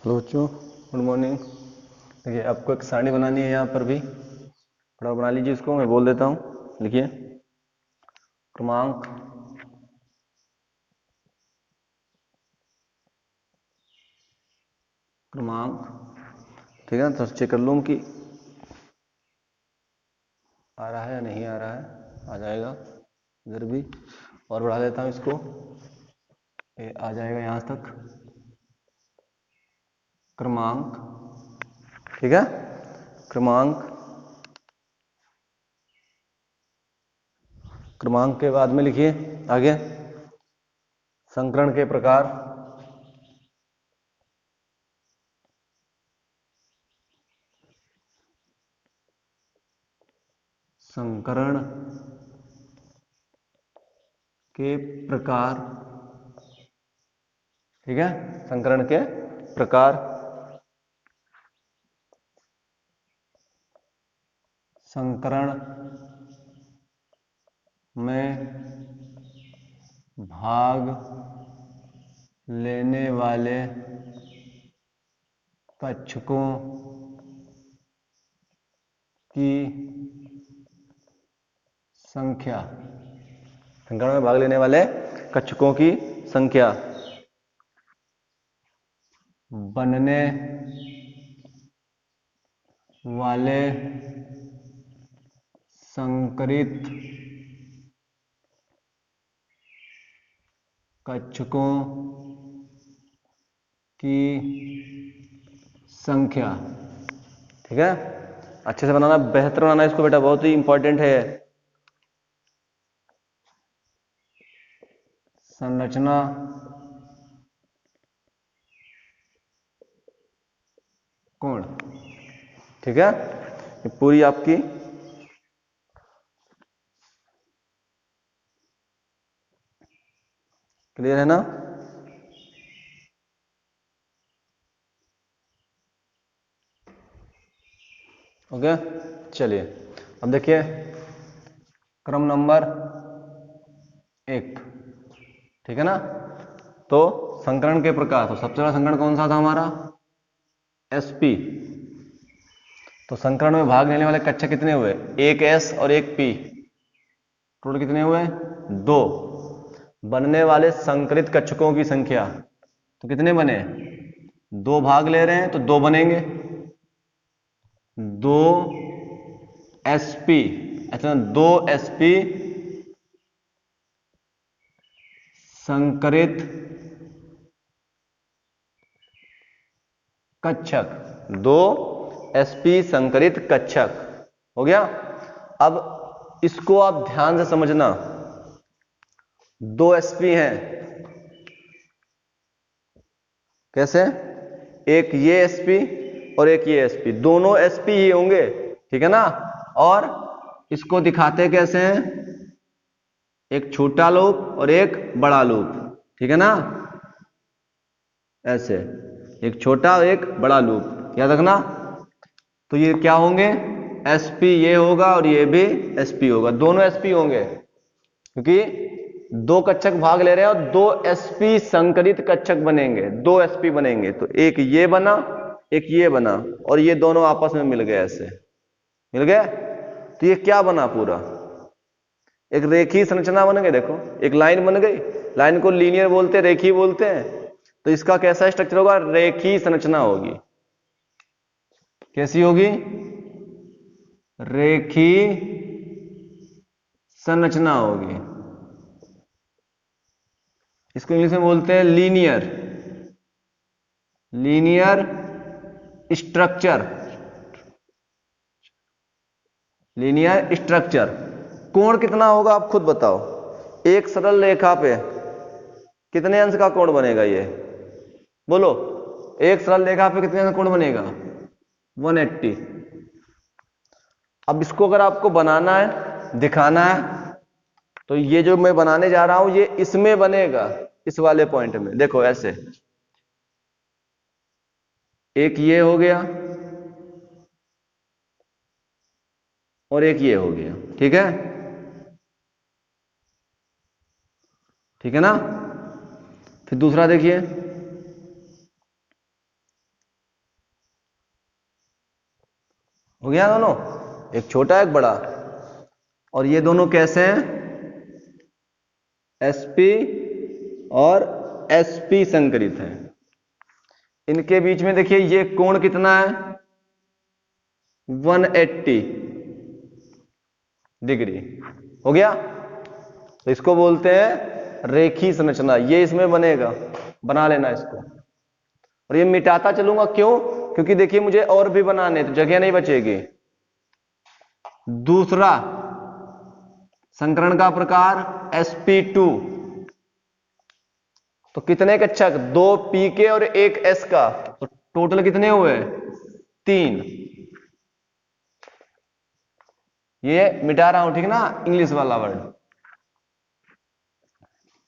Hello बच्चों, good morning. देखिए, आपको एक सारणी बनानी है। यहाँ पर भी फटाफट बना लीजिए इसको, मैं बोल देता हूँ। लिखिए क्रमांक, क्रमांक, ठीक है ना। तो चेक कर लूँ कि आ रहा है या नहीं आ रहा है। आ जाएगा इधर भी, और बढ़ा देता हूँ इसको, ये आ जाएगा यहाँ तक। क्रमांक, ठीक है। क्रमांक, क्रमांक के बाद में लिखिए आगे संकरण के प्रकार। संकरण के प्रकार, ठीक है। संकरण के प्रकार, संकरण में भाग लेने वाले कक्षकों की संख्या, संकरण में भाग लेने वाले कक्षकों की संख्या बनने वाले संकरित कक्षकों की संख्या, ठीक है। अच्छे से बनाना, बेहतर बनाना इसको बेटा, बहुत ही इंपॉर्टेंट है। संरचना कोण, ठीक है। ये पूरी आपकी क्लियर है ना। ओके, चलिए अब देखिए क्रम नंबर 1, ठीक है ना। तो संकरण के प्रकार, तो सबसे बड़ा संकरण कौन सा था हमारा, एसपी। तो संकरण में भाग लेने वाले कक्षक कितने हुए, एक एस और एक पी, टोटल कितने हुए, 2। बनने वाले संकरित कक्षकों की संख्या, तो कितने बने, 2 भाग ले रहे हैं तो 2 बनेंगे, 2 एसपी, अच्छा 2 एसपी संकरित कक्षक, 2 एसपी संकरित कक्षक हो गया। अब इसको आप ध्यान से समझना, 2 एसपी हैं, कैसे, एक ये एसपी और एक ये एसपी, दोनों एसपी ही होंगे, ठीक है ना। और इसको दिखाते कैसे हैं, एक छोटा लूप और एक बड़ा लूप, ठीक है ना, ऐसे एक छोटा और एक बड़ा लूप, याद रखना। तो ये क्या होंगे, एसपी ये होगा और ये भी एसपी होगा, दोनों एसपी होंगे, क्योंकि 2 कक्षक भाग ले रहे हैं और 2 एसपी संकरित कक्षक बनेंगे, 2 एसपी बनेंगे। तो एक ये बना, एक ये बना, और ये दोनों आपस में मिल गए, ऐसे मिल गए। तो ये क्या बना, पूरा एक रेखीय संरचना बन गई। देखो एक लाइन बन गई, लाइन को लीनियर बोलते हैं, रेखीय बोलते हैं। तो इसका कैसा स्ट्रक्चर होगा, रेखीय संरचना होगी। कैसी होगी, रेखीय संरचना होगी। इसको इंग्लिश में बोलते हैं linear, linear structure, linear structure. कोण कितना होगा आप खुद बताओ, एक सरल रेखा पे कितने अंश का कोण बनेगा, ये बोलो, एक सरल रेखा पे कितने अंश का कोण बनेगा, 180। अब इसको अगर आपको बनाना है, दिखाना है, तो ये जो मैं बनाने जा रहा हूं ये इसमें बनेगा, इस वाले पॉइंट में। देखो ऐसे, एक ये हो गया और एक ये हो गया, ठीक है, ठीक है ना। फिर दूसरा देखिए, हो गया दोनों, एक छोटा एक बड़ा। और ये दोनों कैसे हैं, sp और sp संकरित हैं। इनके बीच में देखिए ये कोण कितना है, 180 डिग्री। हो गया, तो इसको बोलते हैं रेखीय संरचना। ये इसमें बनेगा, बना लेना इसको। और ये मिटाता चलूंगा, क्यों, क्योंकि देखिए मुझे और भी बनाने तो जगह नहीं बचेगी। दूसरा संकरण का प्रकार sp2, तो कितने कक्षक, 2 p के और 1 s का, तो टोटल कितने हुए, 3। ये मिटा रहा हूं, ठीक ना, इंग्लिश वाला वर्ड।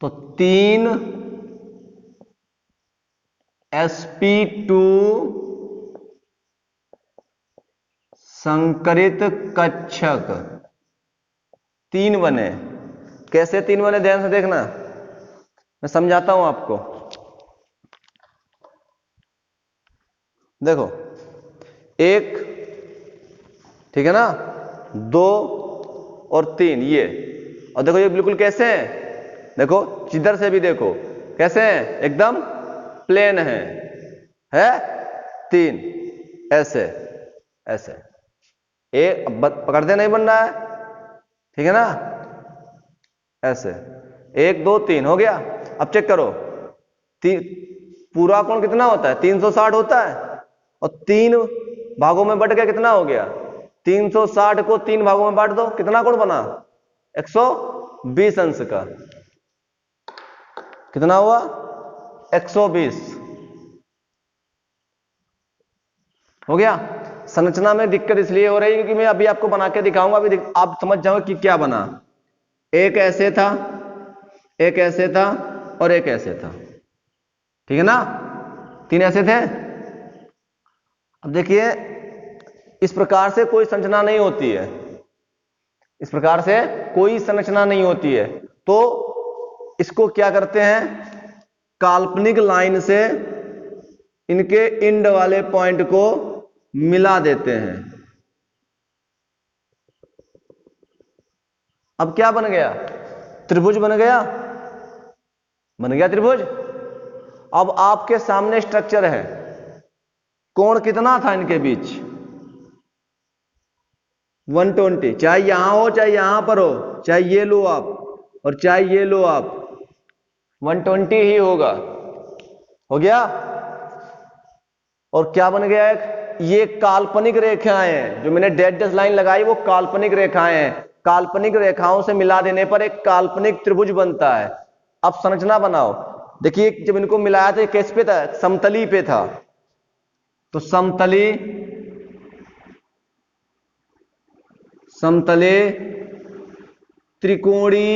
तो 3 sp2 संकरित कक्षक, 3 बने। कैसे 3 बने, ध्यान से देखना, मैं समझाता हूं आपको। देखो, 1, ठीक है ना, 2 और 3 ये, और देखो ये बिल्कुल कैसे हैं, देखो जिधर से भी देखो कैसे हैं, एकदम प्लेन है 3 ऐसे ऐसे। एक पकड़ते नहीं बन रहा है, ठीक है ना, ऐसे 1 2 3 हो गया। अब चेक करो, पूरा कोण कितना होता है, 360 होता है, और 3 भागों में बट गया, कितना हो गया, 360 को 3 भागों में बांट दो, कितना कोण बना, 120 अंश का। कितना हुआ, 120। हो गया। संरचना में दिक्कत इसलिए हो रही है क्योंकि मैं अभी आपको बना के दिखाऊंगा, अभी आप समझ जाओगे कि क्या बना। एक ऐसे था, एक ऐसे था, और एक ऐसे था, ठीक है ना, 3 ऐसे थे। अब देखिए, इस प्रकार से कोई संरचना नहीं होती है, इस प्रकार से कोई संरचना नहीं होती है। तो इसको क्या करते हैं, काल्पनिक लाइन से इनके इंड वाले पॉइंट को मिला देते हैं। अब क्या बन गया, त्रिभुज बन गया, बन गया त्रिभुज। अब आपके सामने स्ट्रक्चर है, कोण कितना था इनके बीच, 120, चाहे यहां हो चाहे यहां पर हो, चाहे ये लो आप और चाहे ये लो आप, 120 ही होगा। हो गया। और क्या बन गया, एक ये काल्पनिक रेखाएं हैं, जो मैंने डैश लाइन लगाई वो काल्पनिक रेखाएं हैं। काल्पनिक रेखाओं से मिला देने पर एक काल्पनिक त्रिभुज बनता है। अब संरचना बनाओ। देखिए जब इनको मिलाया था, किस पे था, समतली पे था, तो समतली, समतले त्रिकोणी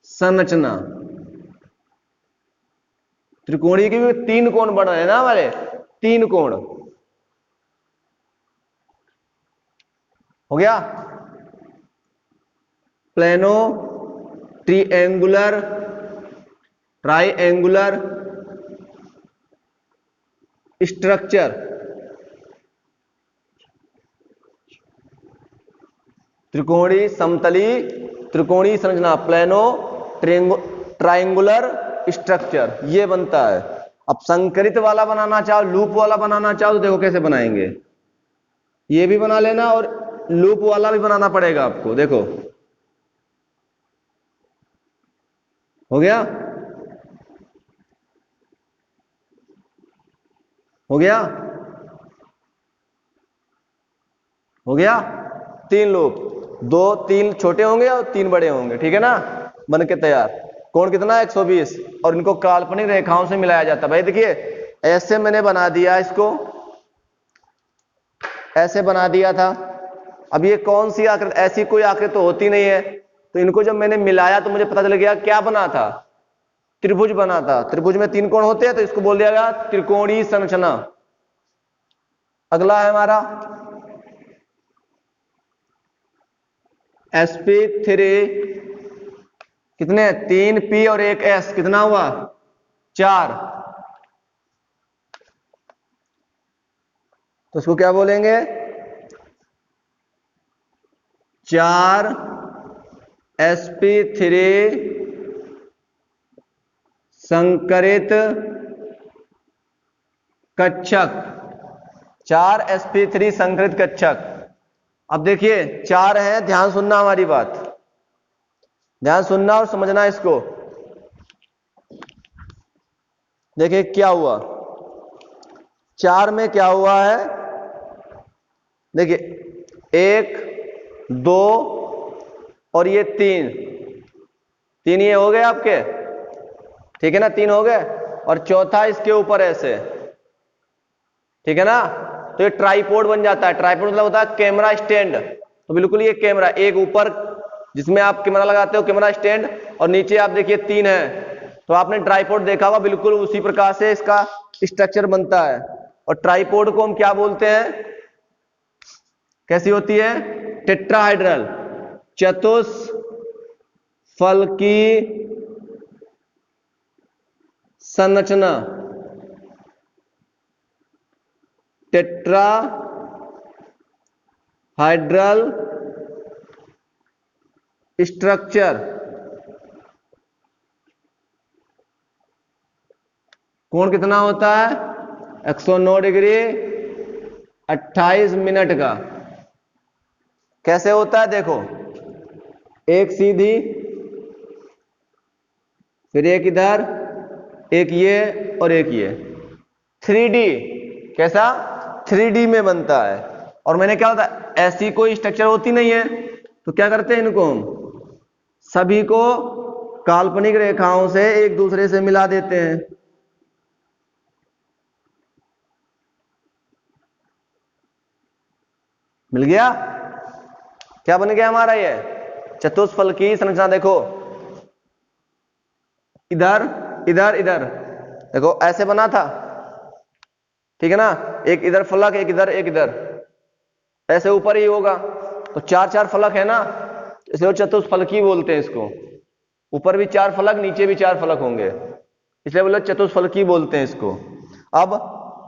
संरचना। त्रिकोणी के भी 3 कोण बन रहे हैं ना हमारे, 3 कोण। हो गया। प्लेनो, ट्रीएंगुलर, ट्राइएंगुलर स्ट्रक्चर, त्रिकोणी समतली त्रिकोणी संरचना, प्लेनो ट्राइंगुलर स्ट्रक्चर, ये बनता है। अब संकरित वाला बनाना चाहो, लूप वाला बनाना चाहो, तो देखो कैसे बनाएंगे। ये भी बना लेना और लूप वाला भी बनाना पड़ेगा आपको। देखो हो गया, हो गया, हो गया। 3 लूप, 2 3 छोटे होंगे और 3 बड़े होंगे, ठीक है ना, बन के तैयार। कोण कितना है, 120, और इनको काल्पनिक रेखाओं से मिलाया जाता है। भाई देखिए ऐसे मैंने बना दिया, इसको ऐसे बना दिया था। अब ये कौन सी आकृति, ऐसी कोई आकृति तो होती नहीं है, तो इनको जब मैंने मिलाया तो मुझे पता चल गया क्या बना था, त्रिभुज बना था। त्रिभुज में 3 कोण होते हैं, तो इसको बोल दिया गया त्रिकोणीय संरचना। अगला है हमारा sp3, कितने, 3 p और 1 s, कितना हुआ, 4। तो इसको क्या बोलेंगे? 4 sp3 संकरित कक्षक। 4 sp3 संकरित कक्षक। अब देखिए 4 है, ध्यान सुनना हमारी बात, ध्यान सुनना और समझना इसको। देखिए क्या हुआ, 4 में क्या हुआ है, देखिए 1 2 और ये 3 ये हो गए आपके, ठीक है ना, 3 हो गए, और चौथा इसके ऊपर ऐसे, ठीक है ना। तो ये ट्राइपॉड बन जाता है। ट्राइपॉड मतलब होता है कैमरा स्टैंड। तो बिल्कुल ये कैमरा, एक ऊपर जिसमें आप कैमरा लगाते हो कैमरा स्टैंड, और नीचे आप देखिए 3 है। तो आपने ट्राइपॉड देखा होगा, बिल्कुल उसी प्रकार से इसका स्ट्रक्चर बनता है। और ट्राइपॉड को हम क्या बोलते हैं, कैसी होती है? टेट्राहाइड्रल, चतुष्फलकी संरचना। Tetrahedral structure. कोण कितना होता है? 109 डिग्री 28 मिनट का। कैसे होता है देखो, एक सीधी, फिर एक इधर, एक ये और एक ये। 3D, कैसा? 3D में बनता है। और मैंने क्या होता है, ऐसी कोई स्ट्रक्चर होती नहीं है, तो क्या करते हैं इनको हम सभी को काल्पनिक रेखाओं से एक दूसरे से मिला देते हैं। मिल गया? क्या बन गया हमारा ये चतुष्फलकी संरचना। देखो इधर इधर इधर, देखो ऐसे बना था, ठीक है ना, एक इधर फलक, एक इधर, एक इधर, ऐसे ऊपर ही होगा। तो 4 फलक है ना, इसलिए चतुष्फलकी बोलते हैं इसको। ऊपर भी 4 फलक, नीचे भी 4 फलक होंगे, इसलिए बोले चतुष्फलकी बोलते हैं इसको। अब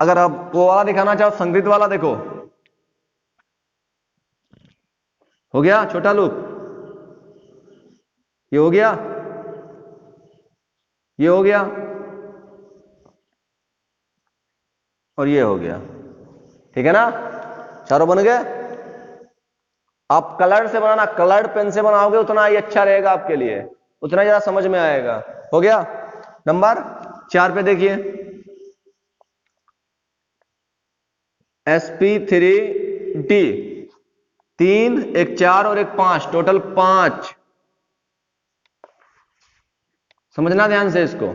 अगर आप वो वाला दिखाना चाहो, संगृत वाला, देखो हो गया छोटा लूप, ये हो गया, ये हो गया, और ये हो गया, ठीक है ना, चारों बन गए। आप कलर से बनाना, कलर्ड पेन से बनाओगे उतना ही अच्छा रहेगा आपके लिए, उतना ज्यादा समझ में आएगा। हो गया? नंबर 4 पे देखिए, sp3d, 3 एक 4 और एक 5, टोटल 5। समझना ध्यान से इसको।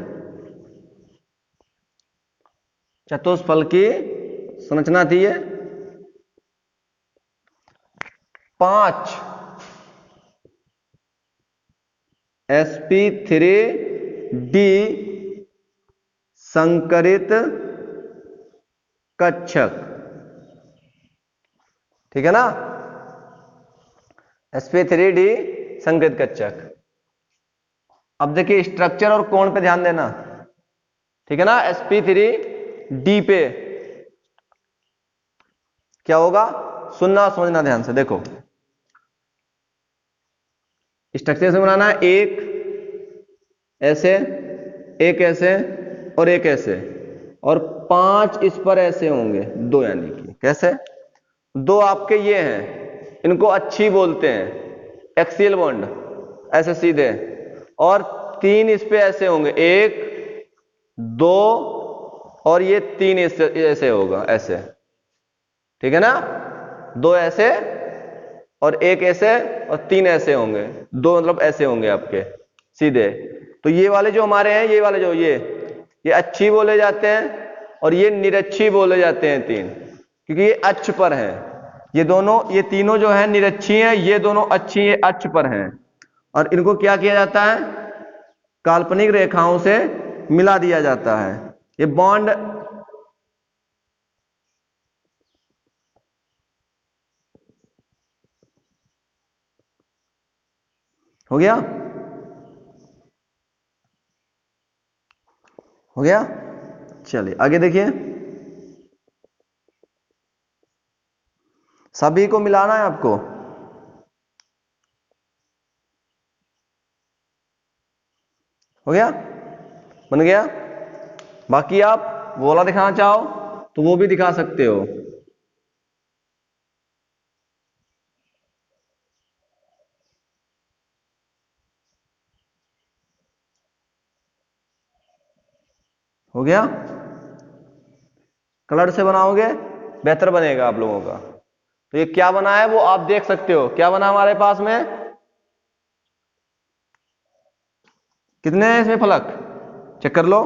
चतुष्फलकी संरचना थी ये 5 sp3d संकरित कक्षक, ठीक है ना, sp3d संकरित कक्षक। अब देखिए स्ट्रक्चर और कोण पे ध्यान देना, ठीक है ना। sp3d पे क्या होगा, सुनना समझना ध्यान से। देखो स्ट्रक्चर से बनाना है, एक ऐसे, एक ऐसे और एक ऐसे, और 5 इस पर ऐसे होंगे, 2 यानी कि कैसे, 2 आपके ये हैं, इनको अच्छी बोलते हैं, एक्सियल बॉन्ड ऐसे सीधे, और 3 इस पे ऐसे होंगे, 1 2 और ये 3 ऐसे होगा, ऐसे, ठीक है ना, 2 ऐसे और 1 ऐसे और 3 ऐसे होंगे, 2 मतलब ऐसे होंगे आपके सीधे। तो ये वाले जो हमारे हैं, ये वाले जो ये अच्छी बोले जाते हैं, और ये निरक्षी बोले जाते हैं 3, क्योंकि ये अक्ष पर हैं। ये दोनों, ये तीनों जो है निरक्षी हैं, ये दोनों अच्छी, ये अक्ष पर हैं। और इनको क्या किया जाता है, काल्पनिक रेखाओं से मिला दिया जाता है। ये बॉन्ड हो गया, हो गया। चलिए आगे देखिए, सभी को मिलाना है आपको। हो गया, बन गया। बाकी आप वो वाला दिखाना चाहो तो वो भी दिखा सकते हो। हो गया, कलर से बनाओगे बेहतर बनेगा आप लोगों का। तो ये क्या बना है वो आप देख सकते हो। क्या बना हमारे पास में, कितने हैं इसमें फलक, चेक कर लो।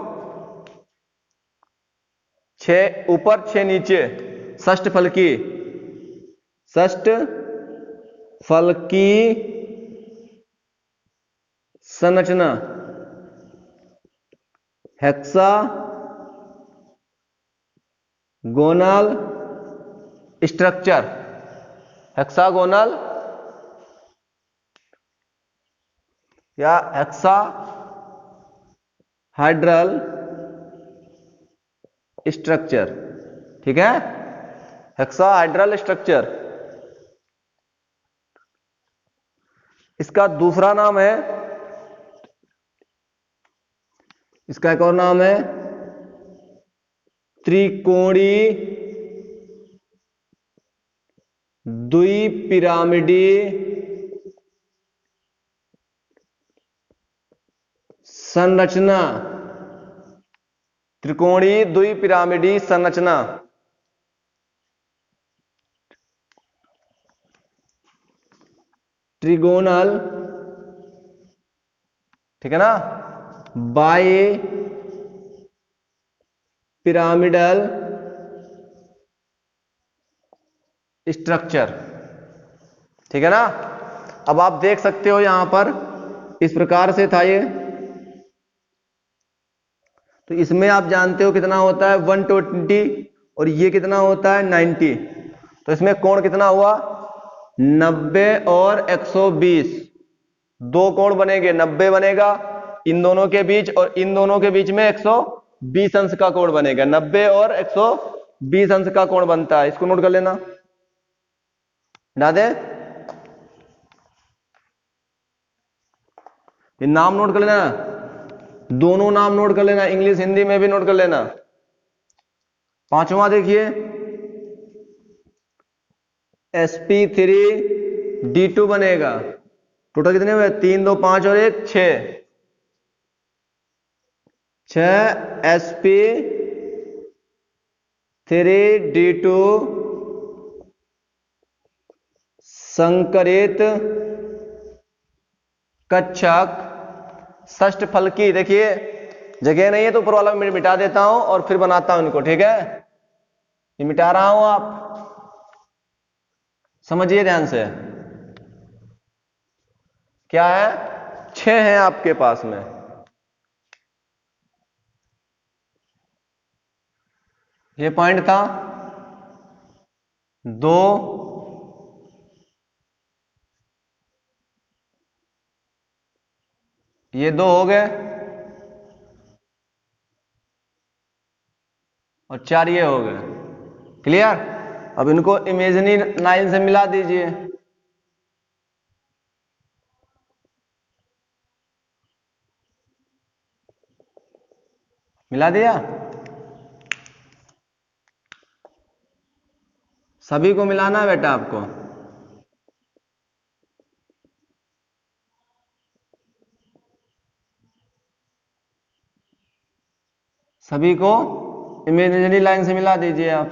6 ऊपर 6 नीचे, षष्ठ फलकी, षष्ठ फलकी संरचना, हेक्सा गोनल स्ट्रक्चर, हेक्सागोनल या हेक्सा हाइड्रल स्ट्रक्चर। ठीक है, हेक्सा हाइड्रल स्ट्रक्चर। इसका दूसरा नाम है, इसका एक और नाम है त्रिकोणी द्विपिरामिडी संरचना, त्रिकोणी द्विपिरामिडी संरचना। ट्रिगोनल, ठीक है ना, बाई पिरामिडल स्ट्रक्चर। ठीक है ना। अब आप देख सकते हो यहां पर इस प्रकार से था ये। तो इसमें आप जानते हो कितना होता है 120 और ये कितना होता है 90। तो इसमें कोण कितना हुआ 90 और 120, दो कोण बनेंगे, 90 बनेगा इन दोनों के बीच और इन दोनों के बीच में 120 अंश का कोण बनेगा। 90 और 120 अंश का कोण बनता है। इसको नोट कर लेना, ना दे ये नाम नोट कर लेना, दोनों नाम नोट कर लेना, इंग्लिश हिंदी में भी नोट कर लेना। पांचवा देखिए sp3d2 बनेगा। टोटल कितने हुए 3 2 5 और 1 6, 6 sp3d2 संकरित कक्षक षष्ठ फलकी। देखिए जगह नहीं है तो ऊपर वाला मिटा देता हूं और फिर बनाता हूं इनको। ठीक है, ये मिटा रहा हूं, आप समझिए ध्यान से। क्या है 6 है आपके पास में, ये पॉइंट था 2 ये 2 हो गए और 4 ये हो गए। क्लियर। अब इनको इमेजिनरी लाइन से मिला दीजिए। मिला दिया, सभी को मिलाना है बेटा आपको। सभी को इमेजिनरी लाइन से मिला दीजिए आप।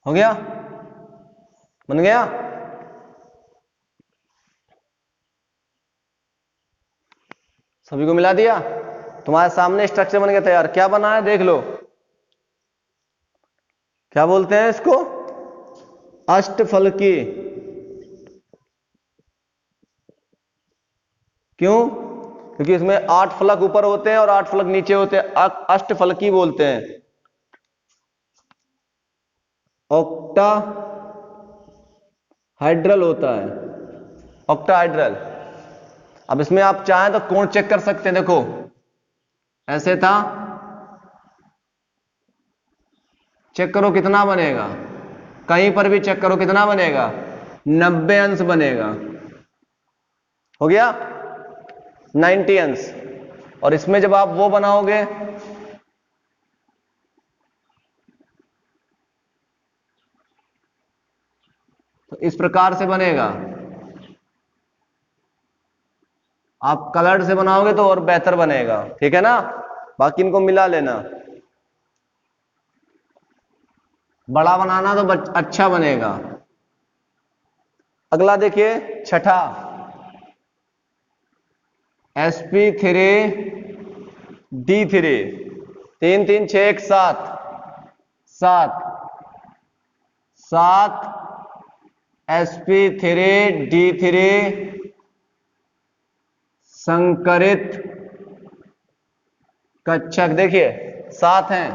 हो गया, बन गया। सभी को मिला दिया, तुम्हारे सामने स्ट्रक्चर बन गया तैयार। क्या बना है देख लो, क्या बोलते हैं इसको अष्टफलकी। क्यों, क्योंकि इसमें 8 फलक ऊपर होते हैं और 8 फलक नीचे होते हैं, अष्टफलकी बोलते हैं। ऑक्टा हाइड्रल होता है, ऑक्टाहाइड्रल। अब इसमें आप चाहें तो कोण चेक कर सकते हैं। देखो ऐसे था, चेक करो कितना बनेगा। कहीं पर भी चेक करो कितना बनेगा, 90 अंश बनेगा। हो गया 90 अंश। और इसमें जब आप वो बनाओगे तो इस प्रकार से बनेगा। आप कलर्ड से बनाओगे तो और बेहतर बनेगा, ठीक है ना। बाकी इनको मिला लेना। बड़ा बनाना तो अच्छा बनेगा। अगला देखिए छठा, sp3 d3, 3 3 6 1 7, 7 7 sp3 d3 संकरित कक्षक। देखिए 7 हैं,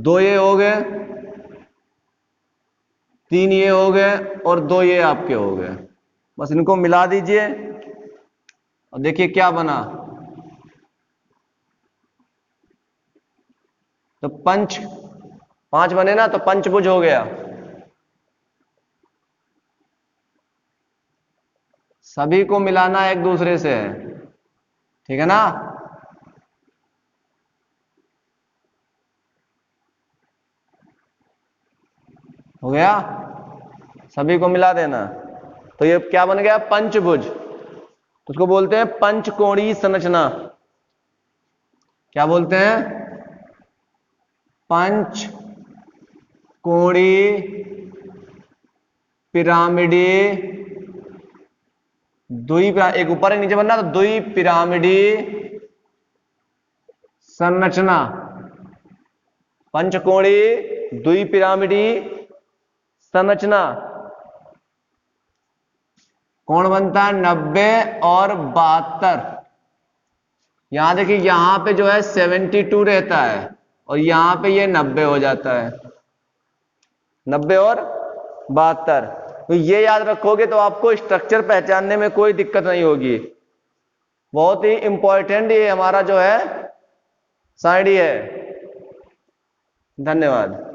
2 ये हो गए, 3 ये हो गए और 2 ये आपके हो गए। बस इनको मिला दीजिए और देखिए क्या बना। तो 5 बने ना, तो पंचभुज हो गया। सभी को मिलाना एक दूसरे से है, ठीक है ना। हो गया, सभी को मिला देना। तो ये क्या बन गया, पंचभुज। तो उसको बोलते हैं पंचकोणीय संरचना। क्या बोलते हैं, पंचकोणीय पिरामिडीय एक ऊपर एक नीचे बनना, तो द्विपिरामिडीय संरचना। पंचकोणीय द्विपिरामिडीय संरचना। कोण बनता है 90 और 72। यहां देखिए, यहां पे जो है 72 रहता है और यहां पे ये 90 हो जाता है, 90 और 72। तो ये याद रखोगे तो आपको स्ट्रक्चर पहचानने में कोई दिक्कत नहीं होगी। बहुत ही इंपॉर्टेंट ये हमारा जो है साइड है। धन्यवाद।